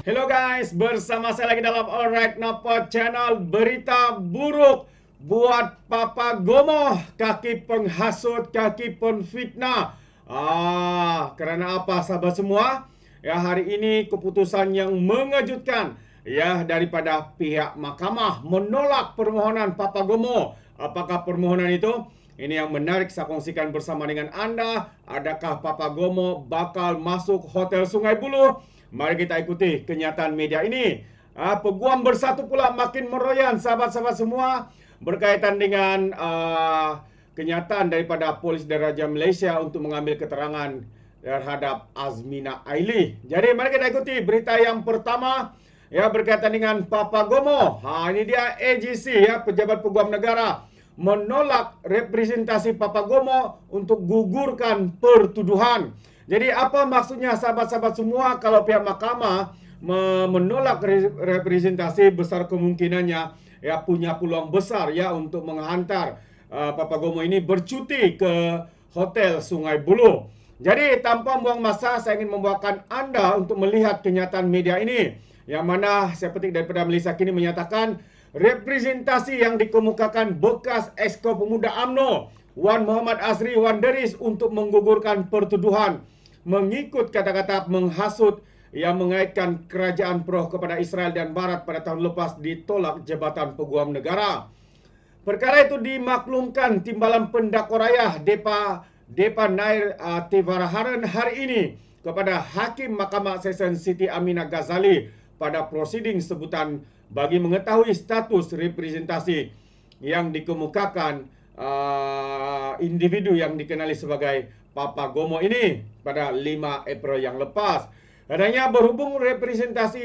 Hello guys, bersama saya lagi dalam Alright Napa Channel. Berita buruk buat Papa Gomoh, kaki penghasut, kaki penfitnah. Kerana apa sahabat semua? Ya, hari ini keputusan yang mengejutkan ya daripada pihak mahkamah menolak permohonan Papa Gomoh. Apakah permohonan itu? Ini yang menarik saya kongsikan bersama dengan anda. Adakah Papa Gomoh bakal masuk Hotel Sungai Buloh? Mari kita ikuti kenyataan media ini. Peguam bersatu pula makin meroyan sahabat-sahabat semua berkaitan dengan kenyataan daripada Polis Diraja Malaysia untuk mengambil keterangan terhadap Azmina Aili. Jadi mari kita ikuti berita yang pertama ya berkaitan dengan Papa Gomoh. Ini dia AGC ya, Pejabat Peguam Negara menolak representasi Papa Gomoh untuk gugurkan pertuduhan. Jadi apa maksudnya sahabat-sahabat semua? Kalau pihak mahkamah menolak representasi, besar kemungkinannya ya punya peluang besar ya untuk menghantar Papa Gomoh ini bercuti ke Hotel Sungai Buloh. Jadi tanpa buang masa, saya ingin membawakan anda untuk melihat kenyataan media ini, yang mana saya petik daripada Malaysia Kini menyatakan representasi yang dikemukakan bekas Exco Pemuda UMNO Wan Muhammad Azri Wan Deris untuk menggugurkan pertuduhan mengikut kata-kata menghasut yang mengaitkan kerajaan Peroh kepada Israel dan Barat pada tahun lepas ditolak Jabatan Peguam Negara. Perkara itu dimaklumkan Timbalan Pendakwa Raya Depa Nair Tivaraharan hari ini kepada Hakim Mahkamah Session Siti Aminah Ghazali pada prosiding sebutan bagi mengetahui status representasi yang dikemukakan individu yang dikenali sebagai Papa Gomoh ini pada 5 April yang lepas. Adanya berhubung representasi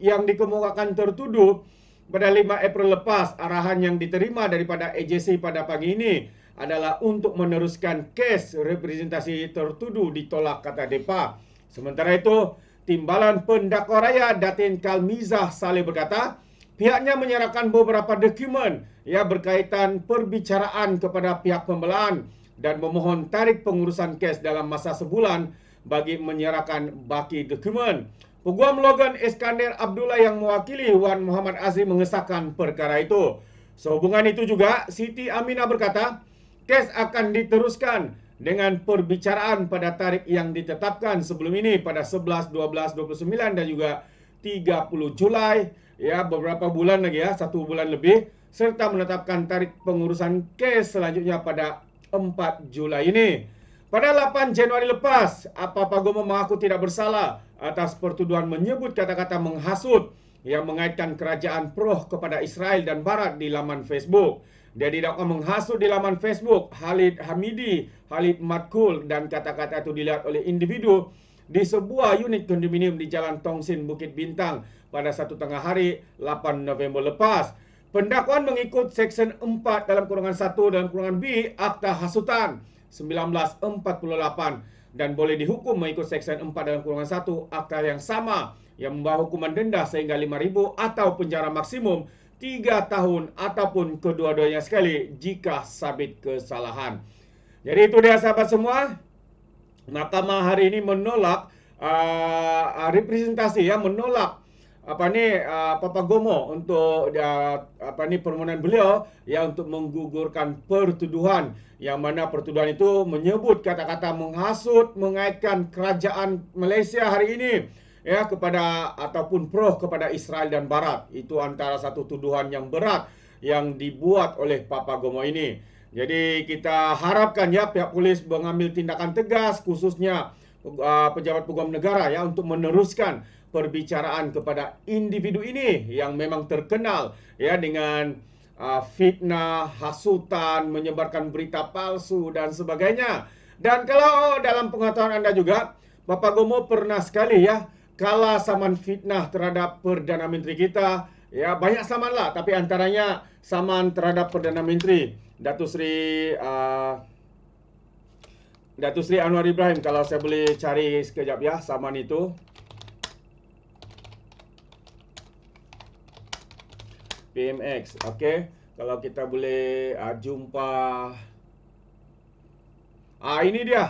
yang dikemukakan tertuduh pada 5 April lepas, arahan yang diterima daripada AJC pada pagi ini adalah untuk meneruskan kes representasi tertuduh ditolak, kata Depa. Sementara itu, Timbalan Pendakwa Raya Datin Kalmizah Saleh berkata, pihaknya menyerahkan beberapa dokumen yang berkaitan perbicaraan kepada pihak pembelaan dan memohon tarik pengurusan kes dalam masa sebulan bagi menyerahkan baki dokumen. Peguam Logan Iskandar Abdullah yang mewakili Wan Muhammad Azri mengesahkan perkara itu. Sehubungan itu juga, Siti Aminah berkata, kes akan diteruskan dengan perbicaraan pada tarikh yang ditetapkan sebelum ini pada 11, 12, 29 dan juga 30 Julai. Ya, beberapa bulan lagi ya, 1 bulan lebih. Serta menetapkan tarikh pengurusan kes selanjutnya pada 4 Julai ini. Pada 8 Januari lepas, Papa Gomoh mengaku tidak bersalah atas pertuduhan menyebut kata-kata menghasut yang mengaitkan kerajaan Peroh kepada Israel dan Barat di laman Facebook. Dia didakwa menghasut di laman Facebook Khalid Hamidi, Khalid Matkul, dan kata-kata itu dilihat oleh individu di sebuah unit kondominium di Jalan Tongsin, Bukit Bintang pada 1 tengah hari 8 November lepas. Pendakwaan mengikut Seksyen 4 dalam kurungan 1 dalam kurungan B Akta Hasutan 1948 dan boleh dihukum mengikut Seksyen 4 dalam kurungan 1 akta yang sama yang membawa hukuman denda sehingga 5,000 atau penjara maksimum 3 tahun ataupun kedua-duanya sekali jika sabit kesalahan. Jadi itu dia sahabat semua. Mahkamah hari ini menolak representasi yang menolak Papa Gomoh untuk permohonan beliau ya untuk menggugurkan pertuduhan, yang mana pertuduhan itu menyebut kata-kata menghasut mengaitkan kerajaan Malaysia hari ini ya kepada ataupun Peroh kepada Israel dan Barat. Itu antara satu tuduhan yang berat yang dibuat oleh Papa Gomoh ini. Jadi kita harapkan ya pihak polis mengambil tindakan tegas, khususnya pejabat peguam negara ya untuk meneruskan perbicaraan kepada individu ini yang memang terkenal ya dengan fitnah, hasutan, menyebarkan berita palsu dan sebagainya. Dan kalau dalam pengetahuan anda juga, Papa Gomoh pernah sekali ya kalah saman fitnah terhadap Perdana Menteri kita. Ya, banyak saman lah, tapi antaranya saman terhadap Perdana Menteri Datuk Sri Anwar Ibrahim. Kalau saya boleh cari sekejap ya saman itu. PMX. Okey, kalau kita boleh jumpa ini dia.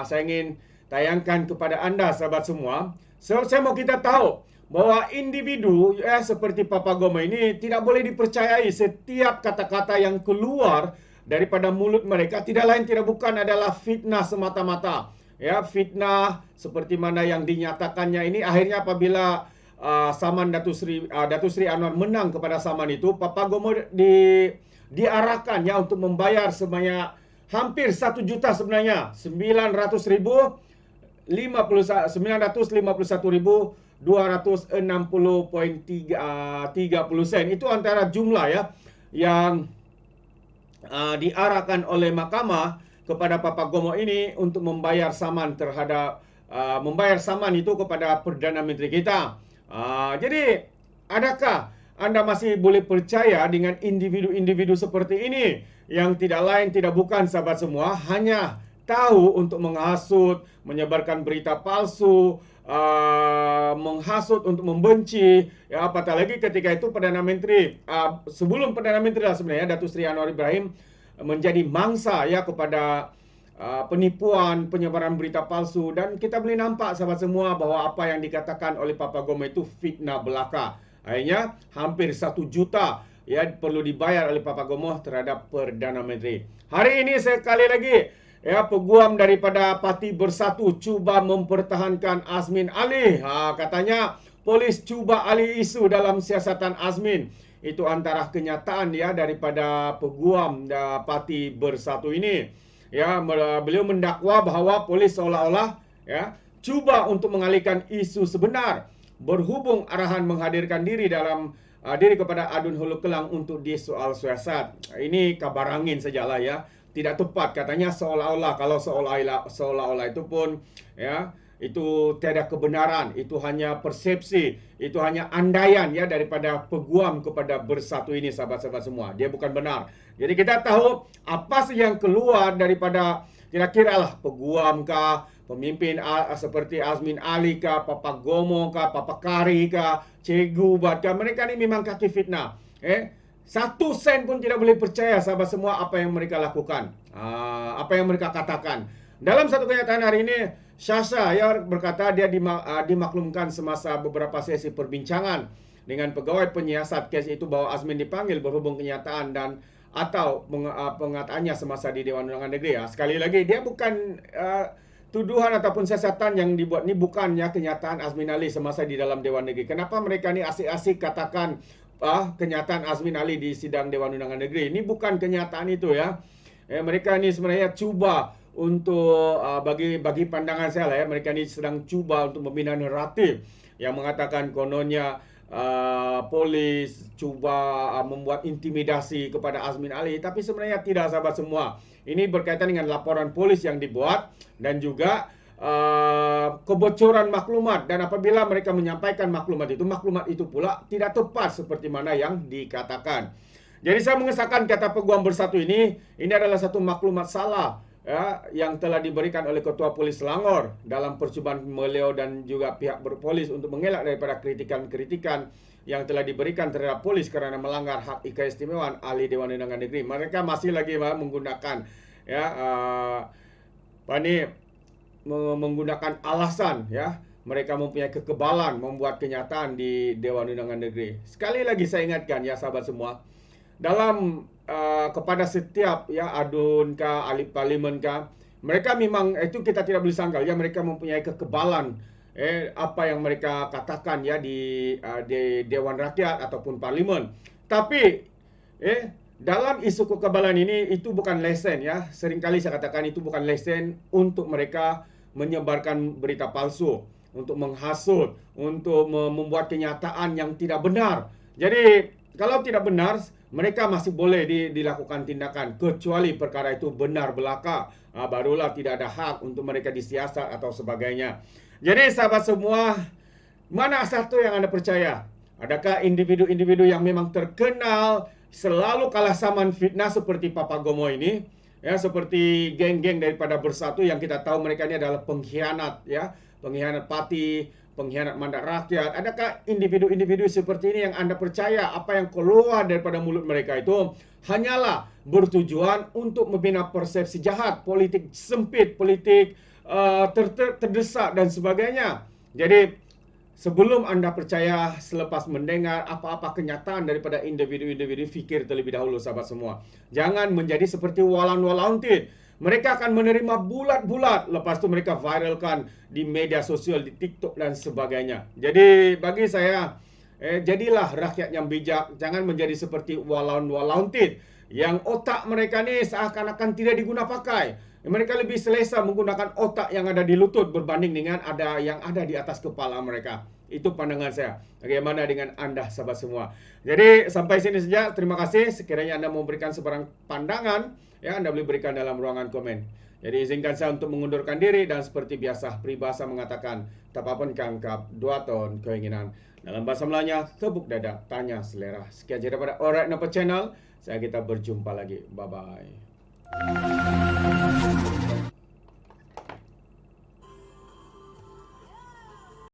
Saya ingin tayangkan kepada anda sahabat semua. Saya mau kita tahu bahwa individu ya seperti Papa Gomo ini tidak boleh dipercayai. Setiap kata-kata yang keluar daripada mulut mereka tidak lain tidak bukan adalah fitnah semata-mata. Ya, fitnah seperti mana yang dinyatakannya ini akhirnya apabila Saman Datuk Sri Anwar menang kepada Saman itu, Papa Gomo diarahkan ya untuk membayar sebanyak hampir 1 juta sebenarnya, 951.260.30 sen. Itu antara jumlah ya yang diarahkan oleh mahkamah kepada Papa Gomo ini untuk membayar saman terhadap membayar saman itu kepada Perdana Menteri kita. Jadi adakah Anda masih boleh percaya dengan individu-individu seperti ini yang tidak lain tidak bukan sahabat semua hanya tahu untuk menghasut, menyebarkan berita palsu, menghasut untuk membenci, ya apatah lagi ketika itu Perdana Menteri sebelum Perdana Menteri lah sebenarnya Datuk Seri Anwar Ibrahim menjadi mangsa ya kepada penipuan, penyebaran berita palsu, dan kita boleh nampak sahabat semua bahwa apa yang dikatakan oleh Papa Gomo itu fitnah belaka. Akhirnya hampir 1 juta ya perlu dibayar oleh Papa Gomo terhadap Perdana Menteri. Hari ini sekali lagi ya peguam daripada Parti Bersatu cuba mempertahankan Azmin Ali. Katanya polis cuba alih isu dalam siasatan Azmin. Itu antara kenyataan ya daripada peguam Parti Bersatu ini. Ya, beliau mendakwa bahwa polis seolah-olah ya cuba untuk mengalihkan isu sebenar berhubung arahan menghadirkan diri dalam diri kepada Adun Hulu Kelang untuk disoal siasat. Ini kabar angin sajalah ya. Tidak tepat katanya seolah-olah, kalau seolah-olah itu pun ya itu tiada kebenaran, itu hanya persepsi, itu hanya andaian ya daripada peguam kepada Bersatu ini sahabat-sahabat semua. Dia bukan benar. Jadi kita tahu apa sih yang keluar daripada kira-kira lah peguam kah, pemimpin seperti Azmin Ali kah, Papa Gomo kah, Papa Kari kah, Cikgu Bat kah, mereka ni memang kaki fitnah. 1 sen pun tidak boleh percaya sahabat semua apa yang mereka lakukan, apa yang mereka katakan. Dalam satu kenyataan hari ini, Shasha ya berkata dia dimaklumkan semasa beberapa sesi perbincangan dengan pegawai penyiasat kes itu bahwa Azmin dipanggil berhubung kenyataan dan atau pengataannya semasa di Dewan Undangan Negeri. Sekali lagi dia bukan tuduhan ataupun siasatan yang dibuat ni bukannya kenyataan Azmin Ali semasa di dalam Dewan Negeri. Kenapa mereka ni asik-asik katakan kenyataan Azmin Ali di sidang Dewan Undangan Negeri? Ini bukan kenyataan itu ya. Mereka ni sebenarnya cuba untuk bagi pandangan saya lah ya, mereka ni sedang cuba untuk membina naratif yang mengatakan kononnya polis cuba membuat intimidasi kepada Azmin Ali, tapi sebenarnya tidak sahabat semua. Ini berkaitan dengan laporan polis yang dibuat dan juga kebocoran maklumat, dan apabila mereka menyampaikan maklumat itu pula tidak tepat seperti mana yang dikatakan. Jadi saya mengesahkan kata peguam Bersatu ini adalah satu maklumat salah ya, yang telah diberikan oleh Ketua Polis Selangor dalam percubaan beliau dan juga pihak berpolis untuk mengelak daripada kritikan-kritikan yang telah diberikan terhadap polis kerana melanggar hak keistimewaan ahli Dewan Undangan Negeri. Mereka masih lagi menggunakan ya menggunakan alasan ya mereka mempunyai kekebalan membuat kenyataan di Dewan Undangan Negeri. Sekali lagi saya ingatkan ya sahabat semua, dalam kepada setiap ya adun kah, ahli parlimen kah, mereka memang itu kita tidak boleh sangkal ya mereka mempunyai kekebalan apa yang mereka katakan ya di Dewan Rakyat ataupun parlimen. Tapi dalam isu kekebalan ini itu bukan lesen ya. Seringkali saya katakan itu bukan lesen untuk mereka menyebarkan berita palsu, untuk menghasut, untuk membuat kenyataan yang tidak benar. Jadi kalau tidak benar, mereka masih boleh dilakukan tindakan, kecuali perkara itu benar belaka, barulah tidak ada hak untuk mereka disiasat atau sebagainya. Jadi sahabat semua, mana satu yang Anda percaya? Adakah individu-individu yang memang terkenal selalu kalah saman fitnah seperti Papa Gomo ini, ya, seperti geng-geng daripada Bersatu yang kita tahu mereka ini adalah pengkhianat ya, pengkhianat parti, pengkhianat mandat rakyat. Adakah individu-individu seperti ini yang Anda percaya apa yang keluar daripada mulut mereka itu hanyalah bertujuan untuk membina persepsi jahat, politik sempit, politik terdesak dan sebagainya. Jadi sebelum Anda percaya, selepas mendengar apa-apa kenyataan daripada individu-individu, fikir terlebih dahulu sahabat semua. Jangan menjadi seperti walan-walauntit. Mereka akan menerima bulat-bulat, lepas tu mereka viralkan di media sosial, di TikTok dan sebagainya. Jadi bagi saya, jadilah rakyat yang bijak. Jangan menjadi seperti walan-walauntit yang otak mereka ni seakan-akan tidak diguna pakai. Mereka lebih selesa menggunakan otak yang ada di lutut berbanding dengan yang ada di atas kepala mereka. Itu pandangan saya. Bagaimana dengan anda sahabat semua? Jadi sampai sini saja. Terima kasih. Sekiranya anda memberikan sebarang pandangan, ya, anda boleh berikan dalam ruangan komen. Jadi izinkan saya untuk mengundurkan diri, dan seperti biasa peribahasa mengatakan, tapapun kangkap, dua ton keinginan. Dalam bahasa Melayunya, tepuk dada, tanya selera. Sekian saja daripada Alright Nampak Channel. Saya kita berjumpa lagi. Bye-bye.